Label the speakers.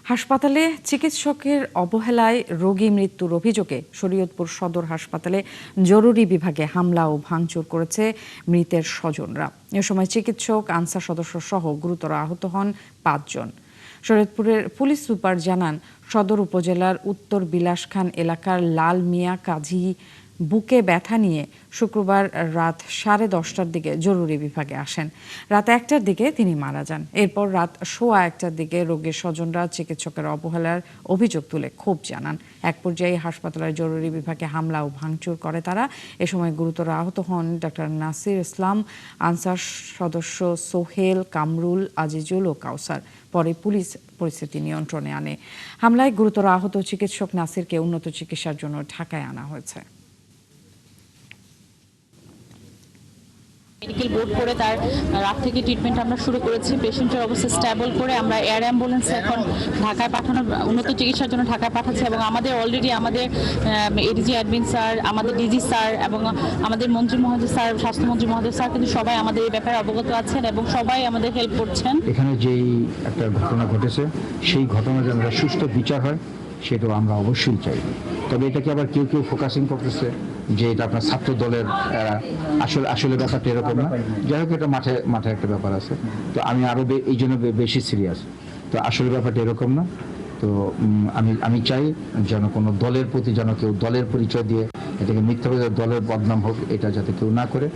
Speaker 1: হাসপাতালে চিকিৎসকের অবহেলায় রোগী মৃত্যুর অভিযোগে শরীয়তপুর সদর হাসপাতালে জরুরি বিভাগে হামলা ও ভাঙচুর করেছে মৃতের স্বজনরা। এ সময় চিকিৎসক, আনসার সদস্য সহ গুরুতর আহত হন ৫ জন। শরীয়তপুরের পুলিশ সুপার জানান, সদর উপজেলার উত্তর বিলাসখান এলাকার লাল মিয়া কাজী বুকে ব্যথা নিয়ে শুক্রবার রাত 10:30টার দিকে জরুরি বিভাগে আসেন। রাত 1টার দিকে তিনি মারা যান। এরপর রাত 1:15টার দিকে রোগীর স্বজনরা চিকিৎসকের অবহেলার অভিযোগ তুলে ক্ষোভ জানান। এক পর্যায়ে হাসপাতালের জরুরি বিভাগে হামলা ও ভাঙচুর করে তারা। এ সময় গুরুতর আহত হন ডক্টর নাসির ইসলাম, আনসার সদস্য সোহেল, কামরুল, আজিজুল ও কাউসার। পরে পুলিশ পরিস্থিতি নিয়ন্ত্রণে আনে। হামলায় গুরুতর আহত চিকিৎসক নাসিরকে উন্নত চিকিৎসার জন্য ঢাকায় আনা হয়েছে।
Speaker 2: মেডিকেল বোর্ড করে তার রাত থেকে ট্রিটমেন্ট আমরা শুরু করেছি। পেশেন্টের অবস্থা স্টেবল করে আমরা এয়ার অ্যাম্বুলেন্স এখন ঢাকায় পাঠানোর উন্নত চিকিৎসার জন্য ঢাকায় পাঠাচ্ছি এবং আমাদের অলরেডি আমাদের এডিজি অ্যাডমিন স্যার, আমাদের ডিজি স্যার এবং আমাদের মন্ত্রী মহোদয় স্যার, স্বাস্থ্যমন্ত্রী মহোদয় স্যার কিন্তু সবাই আমাদের এই ব্যাপারে অবগত আছেন এবং সবাই আমাদের হেল্প করছেন।
Speaker 3: এখানে যেই একটা ঘটনা ঘটেছে সেই ঘটনা যেন সুষ্ঠু বিচার হয় সেটাও আমরা অবশ্যই চাই। তবে এটাকে আবার কেউ কেউ ফোকাসিং করতেছে যে এটা আপনার ছাত্র দলের আসলে ব্যাপারটা এরকম না। যাই হোক, এটা মাঠে একটা ব্যাপার আছে। তো আমি আরো এই জন্য বেশি সিরিয়াস। তো আসলে ব্যাপারটা এরকম না। তো আমি চাই যেন কোনো দলের প্রতি যেন কেউ দলের পরিচয় দিয়ে এটাকে মিথ্যাভাবে দলের বদনাম হোক, এটা যাতে কেউ না করে।